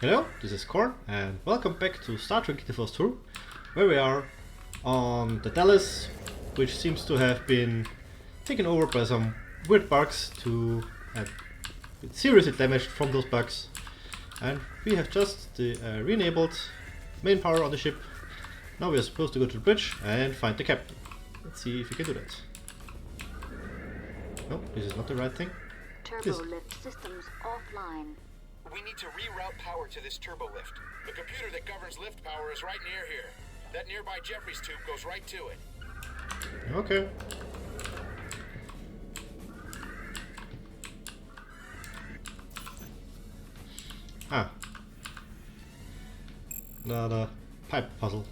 Hello, this is Korn, and welcome back to Star Trek The First Tour, where we are on the Dallas, which seems to have been taken over by some weird bugs to have been seriously damaged from those bugs. And we have just re-enabled main power on the ship. Now we are supposed to go to the bridge and find the captain. Let's see if we can do that. No, this is not the right thing. Turbo lift systems offline. We need to reroute power to this turbo lift. The computer that governs lift power is right near here. That nearby Jeffries tube goes right to it. Okay. Ah. Another pipe puzzle.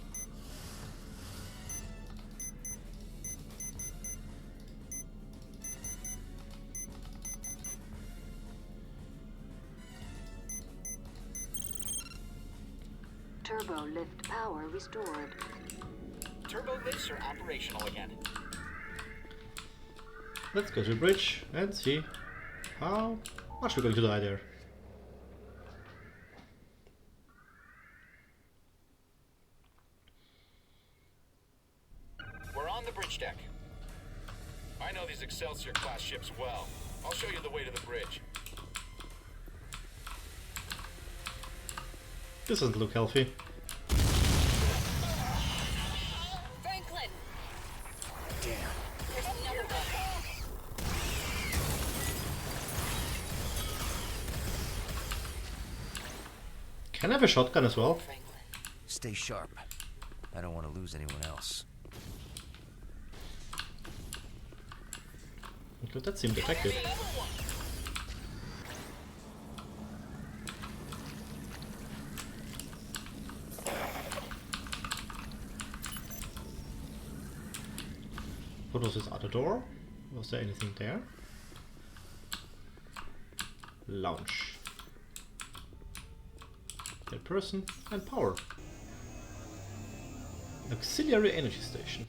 Turbo lift power restored. Turbo lifts are operational again. Let's go to the bridge and see how much we're going to die there. We're on the bridge deck. I know these Excelsior class ships well. I'll show you the way to the bridge. This doesn't look healthy. Franklin! Damn. There's another one. Can I have a shotgun as well? Franklin. Stay sharp. I don't want to lose anyone else. Okay, that seemed effective. What was this other door? Was there anything there? Lounge. Third person and power. Auxiliary energy station.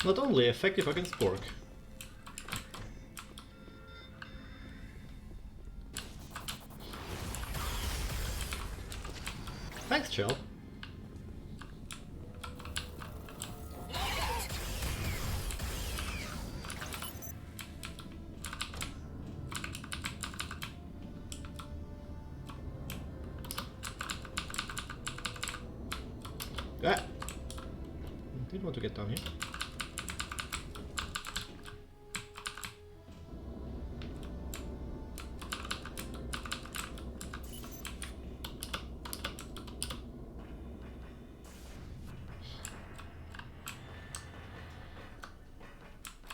Not only effective against Borg. Thanks, Chell. Ah! Didn't want to get down here.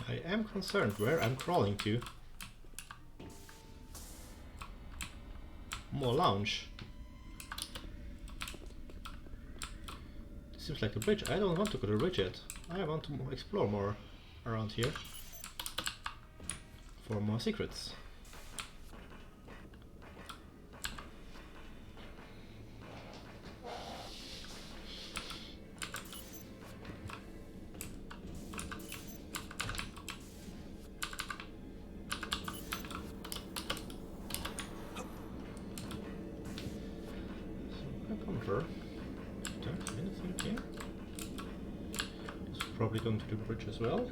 I am concerned where I'm crawling to. More lounge. Seems like a bridge. I don't want to go to the bridge yet. I want to explore more around here for more secrets. Anything here? It's probably going to the bridge as well.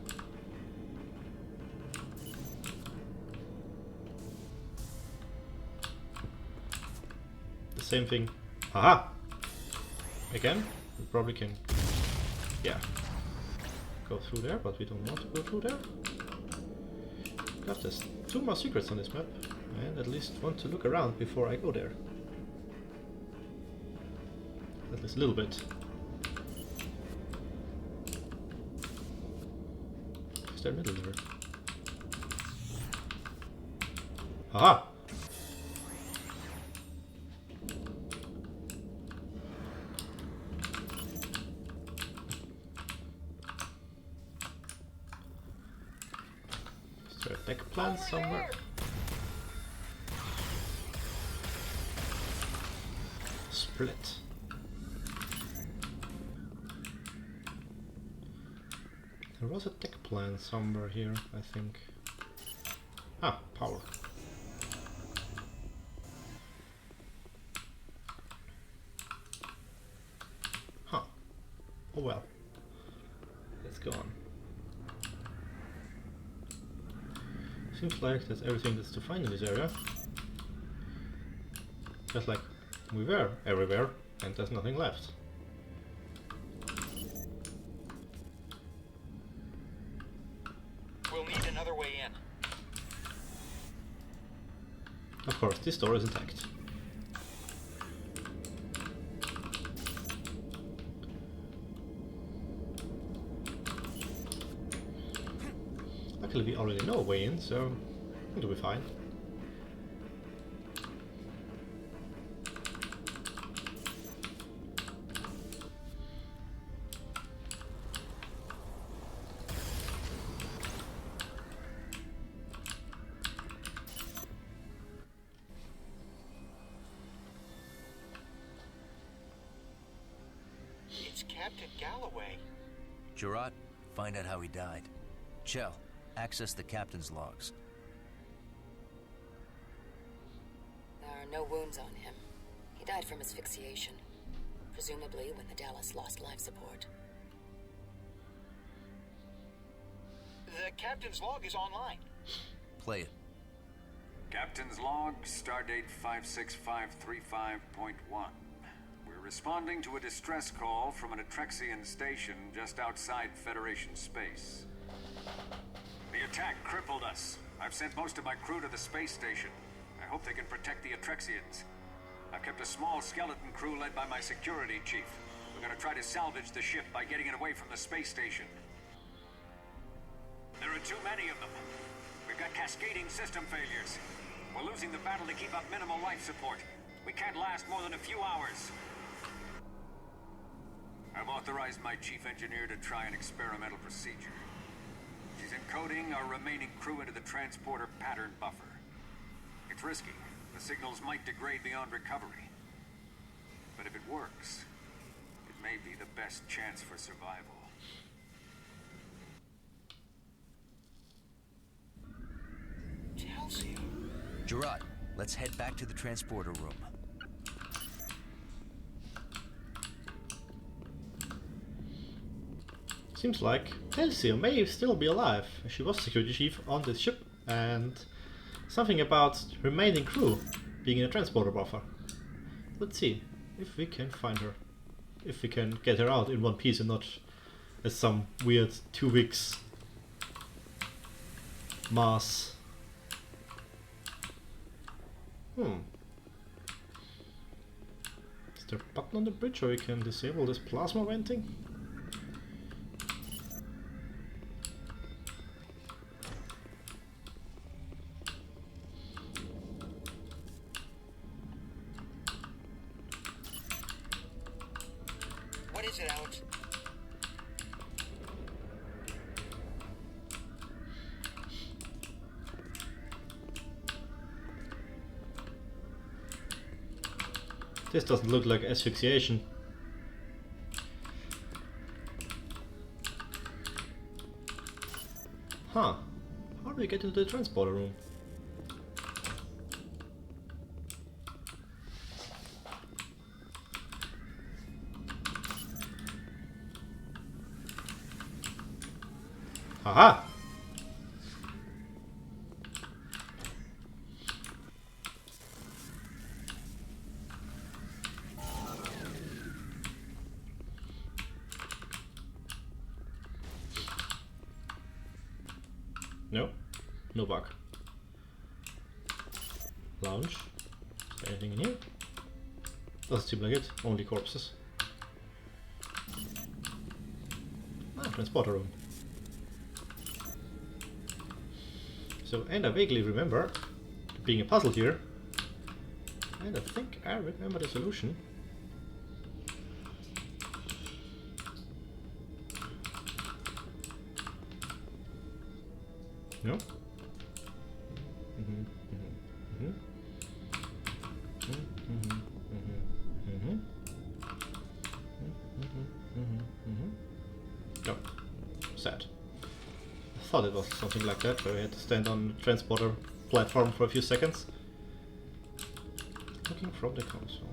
The same thing. Haha! Again, we probably can, yeah, go through there, but we don't want to go through there. Because there's 2 more secrets on this map, and at least want to look around before I go there. At least a little bit. Is there a middle there? Aha! Is there a deck plan somewhere? split. There was a tech plant somewhere here, I think. Ah, power. Huh. Oh well. Let's go on. Seems like that's everything that's to find in this area. Just like we were everywhere, and there's nothing left. We'll need another way in. Of course, this door is intact. Luckily we already know a way in, so it'll be fine. It's Captain Galloway. Gerard, find out how he died. Chell, access the captain's logs. There are no wounds on him. He died from asphyxiation, presumably when the Dallas lost life support. The captain's log is online. Play it. Captain's log, stardate 56535.1. We're responding to a distress call from an Atrexian station just outside Federation space. The attack crippled us. I've sent most of my crew to the space station. I hope they can protect the Atrexians. I've kept a small skeleton crew led by my security chief. We're gonna try to salvage the ship by getting it away from the space station. There are too many of them. We've got cascading system failures. We're losing the battle to keep up minimal life support. We can't last more than a few hours. I've authorized my chief engineer to try an experimental procedure. She's encoding our remaining crew into the transporter pattern buffer. It's risky. The signals might degrade beyond recovery. But if it works, it may be the best chance for survival. Chelsea. Gerard, let's head back to the transporter room. Seems like Elsie may still be alive. She was security chief on this ship, and something about remaining crew being in a transporter buffer. Let's see if we can find her. If we can get her out in one piece and not as some weird 2 weeks mass. Is there a button on the bridge where we can disable this plasma venting? What is it, Alex? This doesn't look like asphyxiation. Huh. How do we get into the transporter room? Haha! No, no bug. Lounge. Is there anything in here? Doesn't seem like it. Only corpses. Ah, transporter room. So, and I vaguely remember being a puzzle here. And I think I remember the solution. No? thought it was something like that, where we had to stand on the transporter platform for a few seconds. Looking from the console.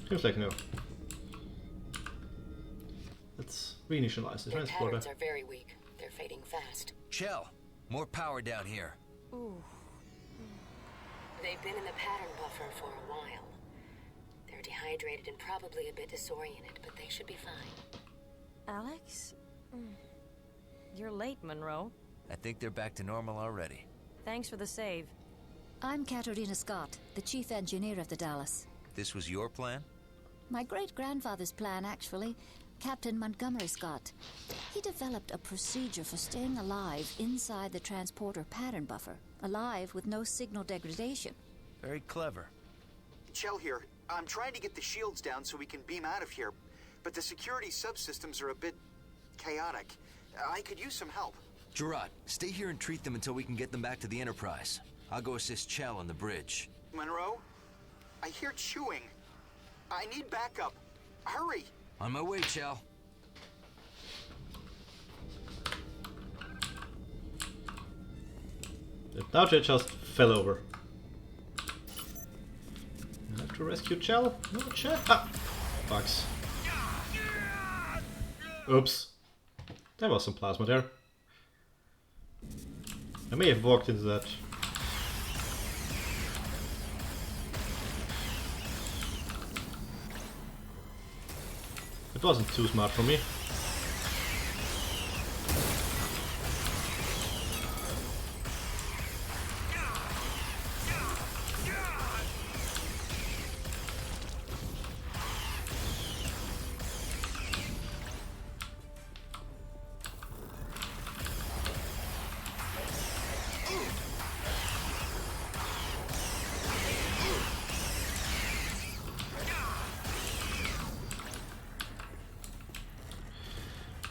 Seems like no. Let's reinitialize the Their transporter. patterns are very weak. They're fading fast. Chell, more power down here. Ooh. They've been in the pattern buffer for a while. They're dehydrated and probably a bit disoriented, but they should be fine. Alex? You're late, Monroe. I think they're back to normal already. Thanks for the save. I'm Katerina Scott, the chief engineer of the Dallas. This was your plan? My great-grandfather's plan, actually. Captain Montgomery Scott. He developed a procedure for staying alive inside the transporter pattern buffer. Alive with no signal degradation. Very clever. Chell here. I'm trying to get the shields down so we can beam out of here, but the security subsystems are a bit chaotic. I could use some help. Gerard, stay here and treat them until we can get them back to the Enterprise. I'll go assist Chell on the bridge. Monroe? I hear chewing. I need backup. Hurry! On my way, Chell. The Dodger just fell over. I have to rescue Chell. No, Chell. Ah! Bugs. Oops. There was some plasma there. I may have walked into that. It wasn't too smart for me.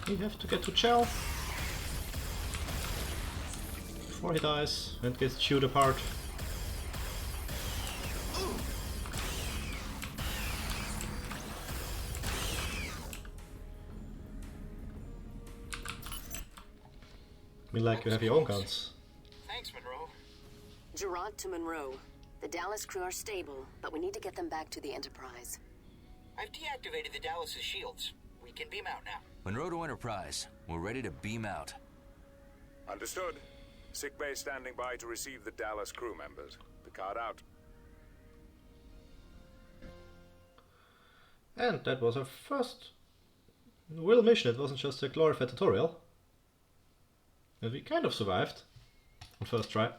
We have to get to Chell before he dies and gets chewed apart. I mean, like you have your own guns. Thanks, Monroe. Gerard to Monroe. The Dallas crew are stable, but we need to get them back to the Enterprise. I've deactivated the Dallas's shields. We can beam out now. Monroe to Enterprise. We're ready to beam out. Understood. Sickbay standing by to receive the Dallas crew members. Picard out. And that was our first real mission. It wasn't just a glorified tutorial. And we kind of survived on first try.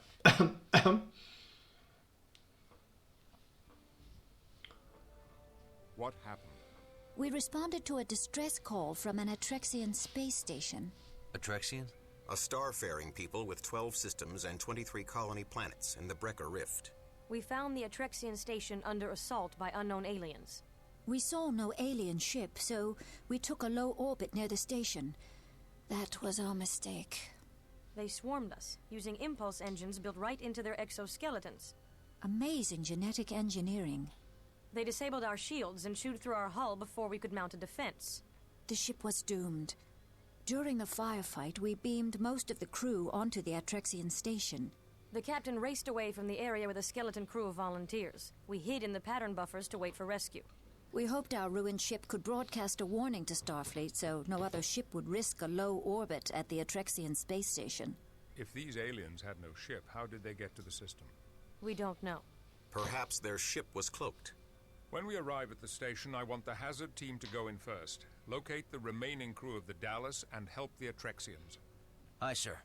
What happened? We responded to a distress call from an Atrexian space station. Atrexian? A starfaring people with 12 systems and 23 colony planets in the Brecker Rift. We found the Atrexian station under assault by unknown aliens. We saw no alien ship, so we took a low orbit near the station. That was our mistake. They swarmed us, using impulse engines built right into their exoskeletons. Amazing genetic engineering. They disabled our shields and chewed through our hull before we could mount a defense. The ship was doomed. During the firefight, we beamed most of the crew onto the Atrexian station. The captain raced away from the area with a skeleton crew of volunteers. We hid in the pattern buffers to wait for rescue. We hoped our ruined ship could broadcast a warning to Starfleet so no other ship would risk a low orbit at the Atrexian space station. If these aliens had no ship, how did they get to the system? We don't know. Perhaps their ship was cloaked. When we arrive at the station, I want the hazard team to go in first. Locate the remaining crew of the Dallas and help the Atrexians. Aye, sir.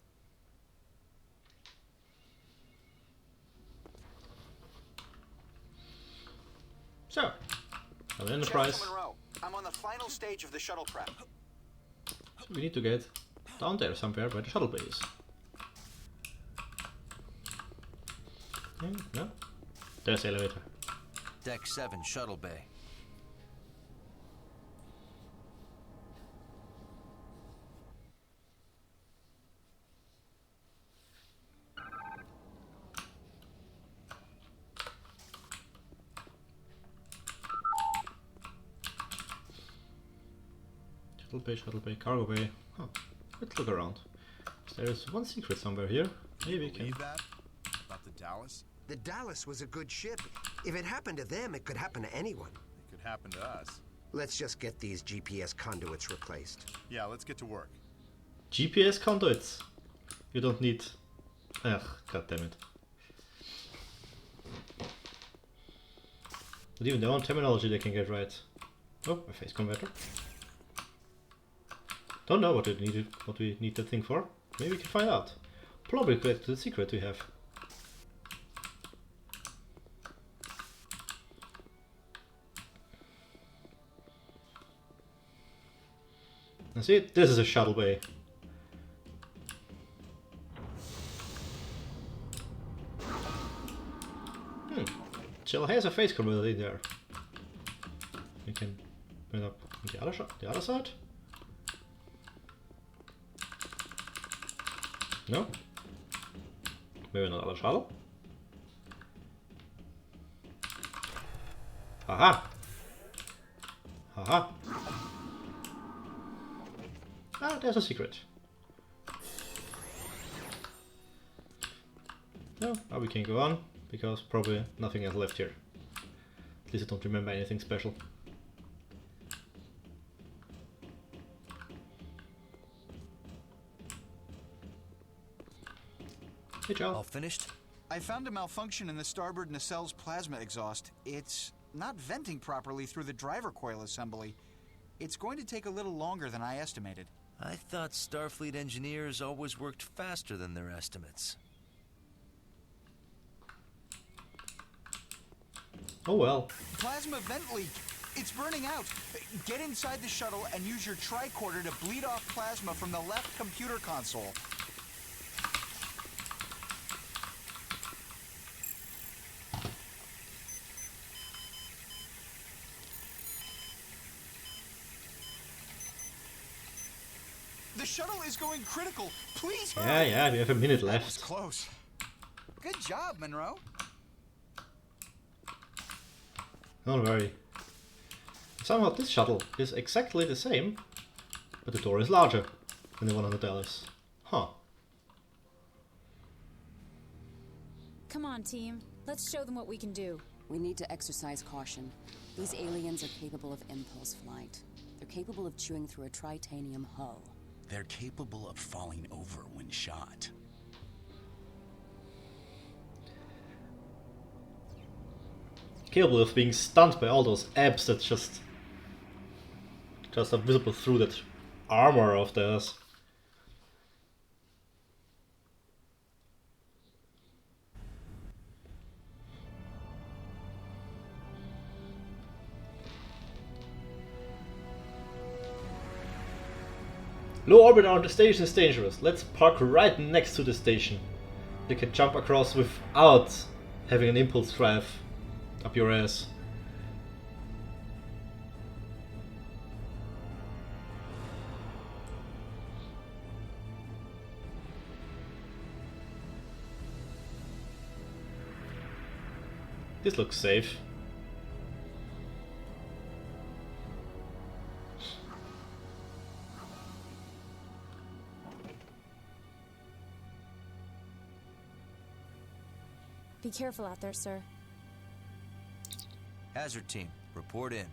So, on the Enterprise. Chell to Monroe. I'm on the final stage of the shuttle prep. So we need to get down there somewhere where the shuttle bay is. No? There's the elevator. Deck 7, shuttle bay. Shuttle bay, cargo bay. Huh. Let's look around. There's one secret somewhere here. Maybe we can. Believe that? About the Dallas? The Dallas was a good ship. If it happened to them, it could happen to anyone. It could happen to us. Let's just get these GPS conduits replaced. Yeah, let's get to work. GPS conduits. You don't need. Ugh, god damn it. But even their own terminology they can get right. Oh, a face converter. Don't know what we need that thing for. Maybe we can find out. Probably connected to the secret we have. Now see, this is a shuttle bay. Jill has a face converter in there. We can bring it up on the other side. No? Maybe another shuttle? Haha! Haha! Ah, there's a secret. No, now we can go on, because probably nothing else left here. At least I don't remember anything special. Hey, Joe. All finished? I found a malfunction in the starboard nacelle's plasma exhaust. It's not venting properly through the driver coil assembly. It's going to take a little longer than I estimated. I thought Starfleet engineers always worked faster than their estimates. Oh well. Plasma vent leak. It's burning out. Get inside the shuttle and use your tricorder to bleed off plasma from the left computer console. The shuttle is going critical. Please hurry. Yeah, we have a minute That was left. close. Good job, Monroe. Don't worry. Somehow this shuttle is exactly the same, but the door is larger than the one on the Dallas. Huh. Come on, team. Let's show them what we can do. We need to exercise caution. These aliens are capable of impulse flight. They're capable of chewing through a titanium hull. They're capable of falling over when shot. Capable of being stunned by all those abs that just are visible through that armor of theirs. Low orbit around the station is dangerous. Let's park right next to the station. You can jump across without having an impulse drive up your ass. This looks safe. Be careful out there, sir. Hazard team, report in.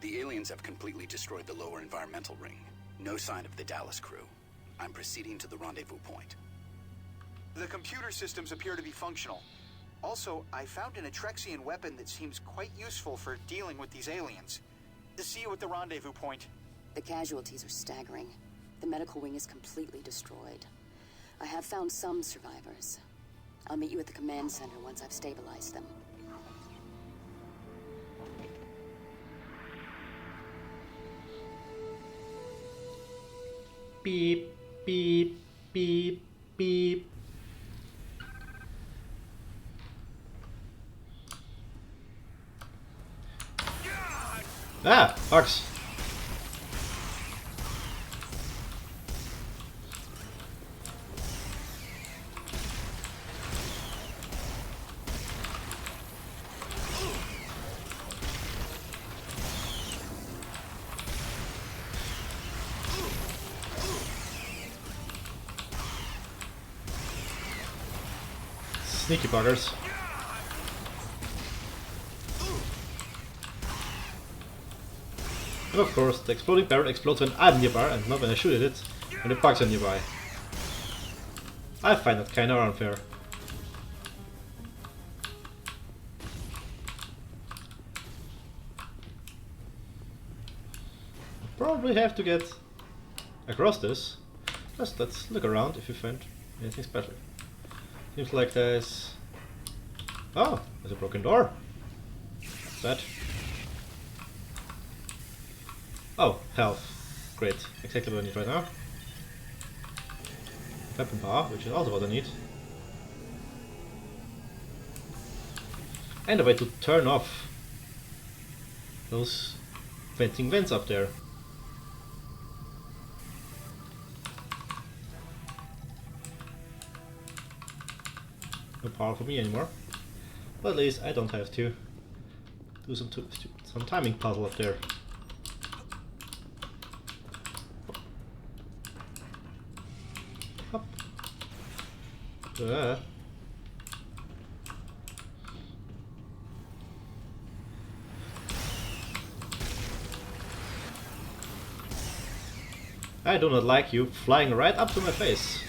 The aliens have completely destroyed the lower environmental ring. No sign of the Dallas crew. I'm proceeding to the rendezvous point. The computer systems appear to be functional. Also, I found an Atrexian weapon that seems quite useful for dealing with these aliens. See you at the rendezvous point. The casualties are staggering. The medical wing is completely destroyed. I have found some survivors. I'll meet you at the command center once I've stabilized them. Beep, beep, beep, beep. Ah! Bugs! Sneaky buggers. And of course, the exploding barrel explodes when I'm nearby and not when I shoot at it, when the bugs are nearby. I find that kinda unfair. Probably have to get across this. Just let's look around if you find anything special. Seems like there's... Oh, there's a broken door. What's that? Oh, health. Great. Exactly what I need right now. Weapon power, which is also what I need. And a way to turn off those venting vents up there. No power for me anymore. But at least I don't have to do some timing puzzle up there. Up. I do not like you flying right up to my face.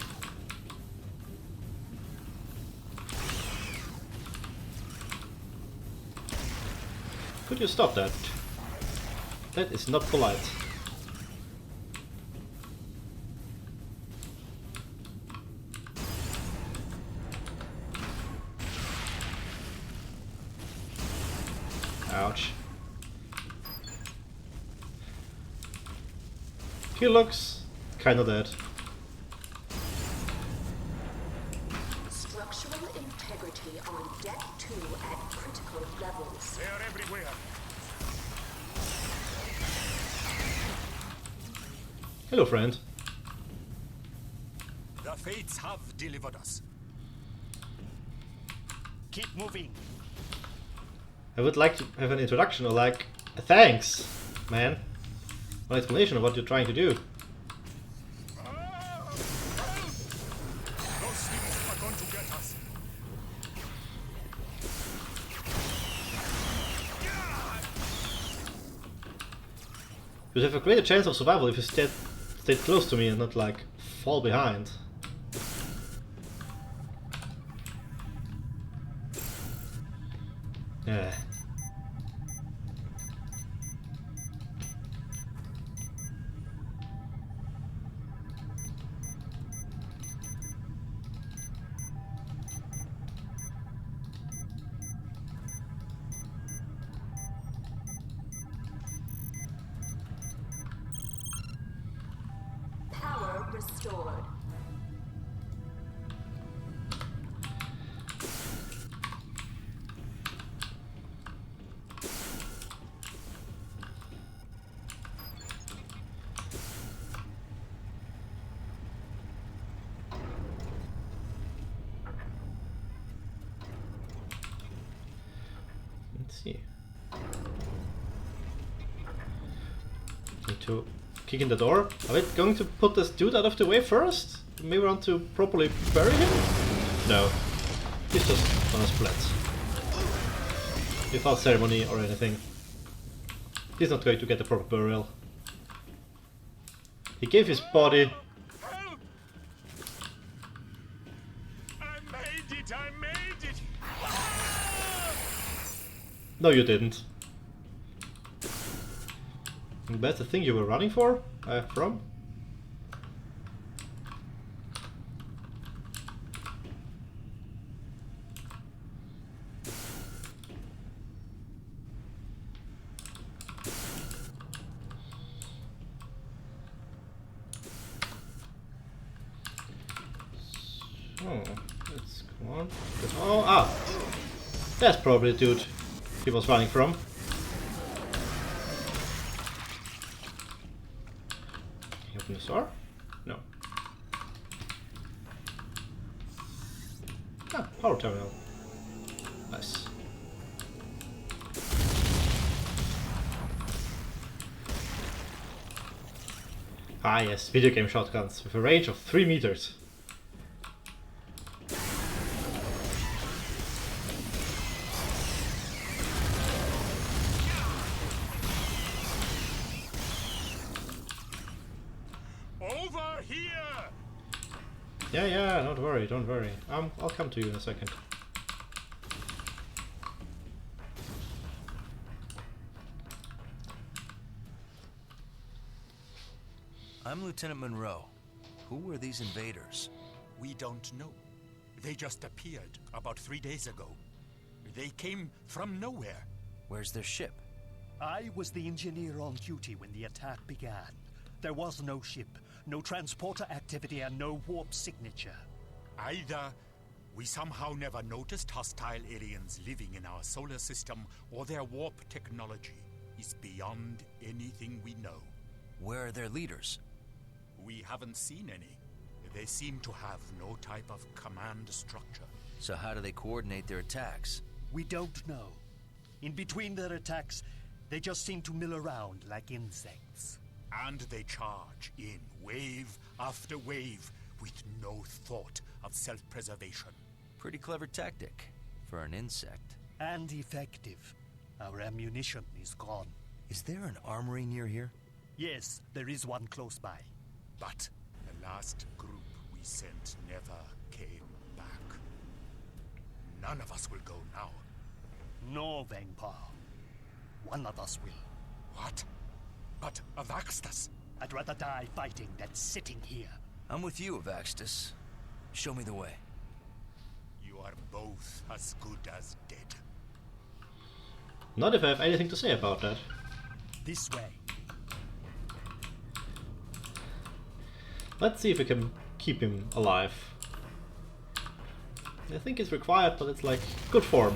Could you stop that? That is not polite. Ouch. He looks kinda dead. Structural integrity on deck 2 at critical levels. They are everywhere. Hello, friend. The fates have delivered us. Keep moving. I would like to have an introduction or like a thanks, man. An explanation of what you're trying to do. Those things are going to get us. You'd have a greater chance of survival if you stayed close to me and not like fall behind. Yeah. Power restored. Let's see. Need to kick in the door. Are we going to put this dude out of the way first? Maybe we want to properly bury him? No. He's just gonna split. Without ceremony or anything. He's not going to get the proper burial. He gave his body. I made it! No, you didn't. That's the thing you were running for? From? So, let's go on. Oh, ah! That's probably the dude he was running from. in the store? No. Ah, power terminal. Nice. Ah yes, video game shotguns with a range of 3 meters. Over here! Yeah, don't worry, don't worry. I'll come to you in a second. I'm Lieutenant Monroe. Who were these invaders? We don't know. They just appeared about 3 days ago. They came from nowhere. Where's their ship? I was the engineer on duty when the attack began. There was no ship, no transporter activity, and no warp signature. Either we somehow never noticed hostile aliens living in our solar system, or their warp technology is beyond anything we know. Where are their leaders? We haven't seen any. They seem to have no type of command structure. So how do they coordinate their attacks? We don't know. In between their attacks, they just seem to mill around like insects. And they charge in wave after wave with no thought of self-preservation. Pretty clever tactic for an insect. And effective. Our ammunition is gone. Is there an armory near here? Yes, there is one close by. But the last group we sent never came back. None of us will go now. No, Vengpa. One of us will. What? But Avaxtus? I'd rather die fighting than sitting here. I'm with you, Avaxtus. Show me the way. You are both as good as dead. Not if I have anything to say about that. This way. Let's see if we can keep him alive. I think it's required, but it's like good form.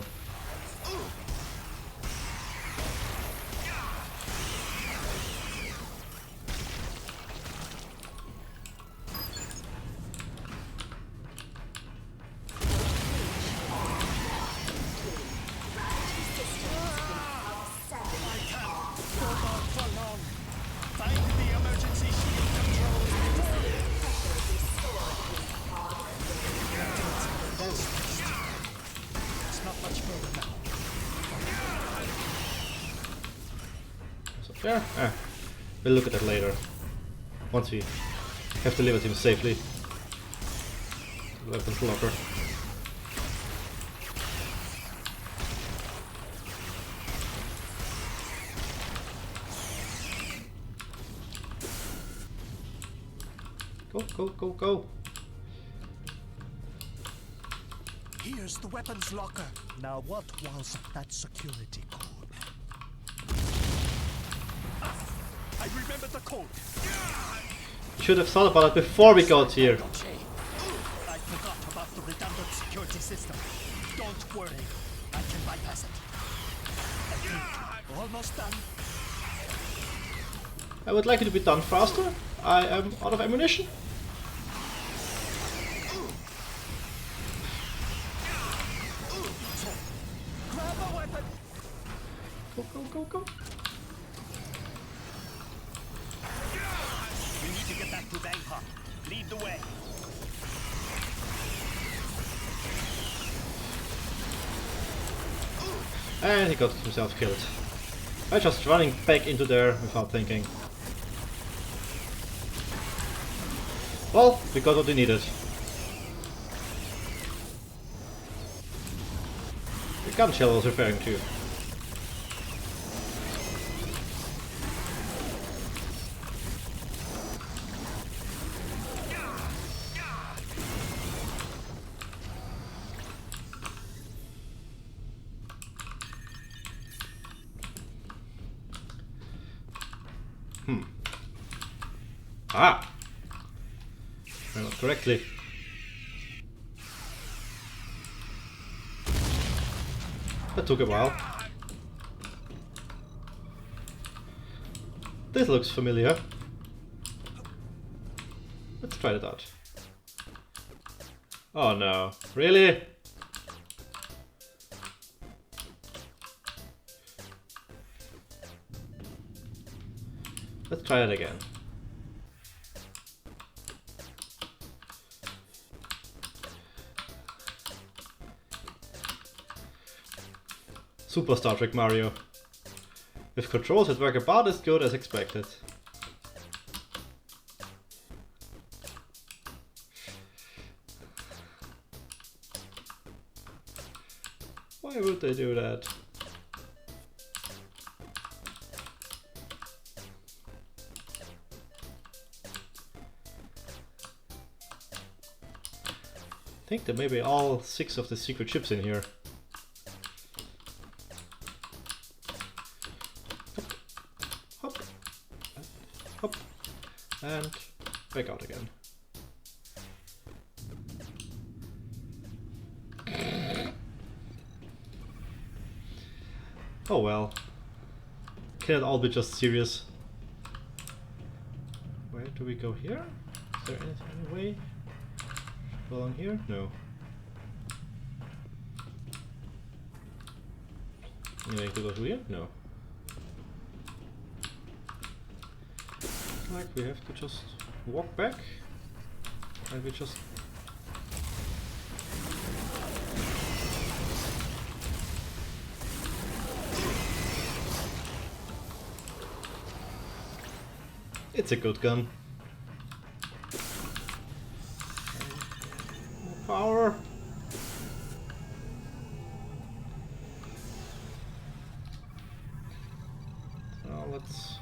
There? Ah, we'll look at that later. Once we have delivered him safely. Weapons locker. Go. Here's the weapons locker. Now what was that security code? I remember the code. Should have thought about it before we got here. I forgot about the redundant security system. Don't worry, I can bypass it. I think we're almost done. I would like it to be done faster. I am out of ammunition. Grab a weapon. Go. We need to get back to Bangkok. Lead the way. And he got himself killed. By just running back into there without thinking. Well, we got what we needed. The gun shell I was referring to. Ah! I not correctly. That took a while. This looks familiar. try that out. Oh no, really? Let's try it again. Super Star Trek Mario. With controls that work about as good as expected. Why would they do that? I think there may be all 6 of the secret chips in here. Hop, hop, and back out again. Oh well. Can it all be just serious? Where do we go here? Is there any way? Go along here? No. Any way to go through here? No. Like we have to just walk back and we just it's a good gun. More power. Now let's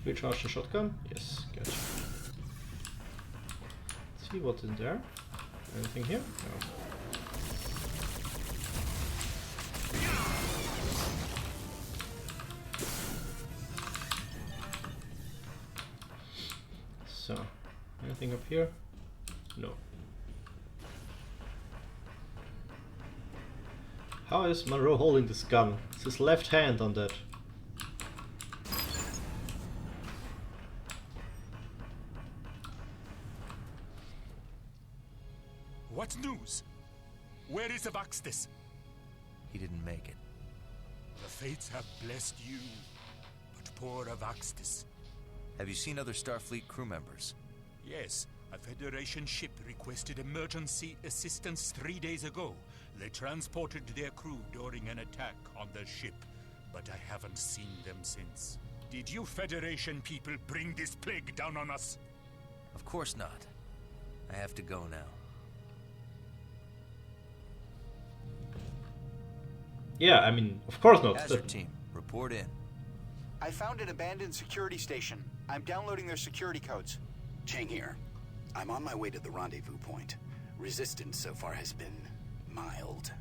recharge the shotgun. Yes, gotcha. Let's see what's in there. Anything here? No. So, anything up here? No. How is Monroe holding this gun? It's his left hand on that. What news? Where is Avaxtis? He didn't make it. The fates have blessed you, but poor Avaxtis. Have you seen other Starfleet crew members? Yes, a Federation ship requested emergency assistance 3 days ago. They transported their crew during an attack on the ship, but I haven't seen them since. Did you Federation people bring this plague down on us? Of course not. I have to go now. Yeah, I mean, of course not. Hazard team, report in. I found an abandoned security station. I'm downloading their security codes. Chang here. I'm on my way to the rendezvous point. Resistance so far has been mild.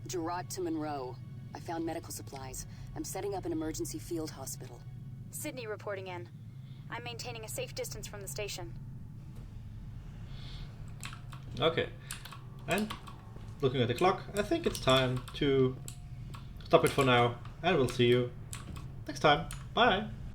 Gerard to Monroe. I found medical supplies. I'm setting up an emergency field hospital. Sydney reporting in. I'm maintaining a safe distance from the station. Okay. And looking at the clock, I think it's time to stop it for now, and we'll see you next time. Bye!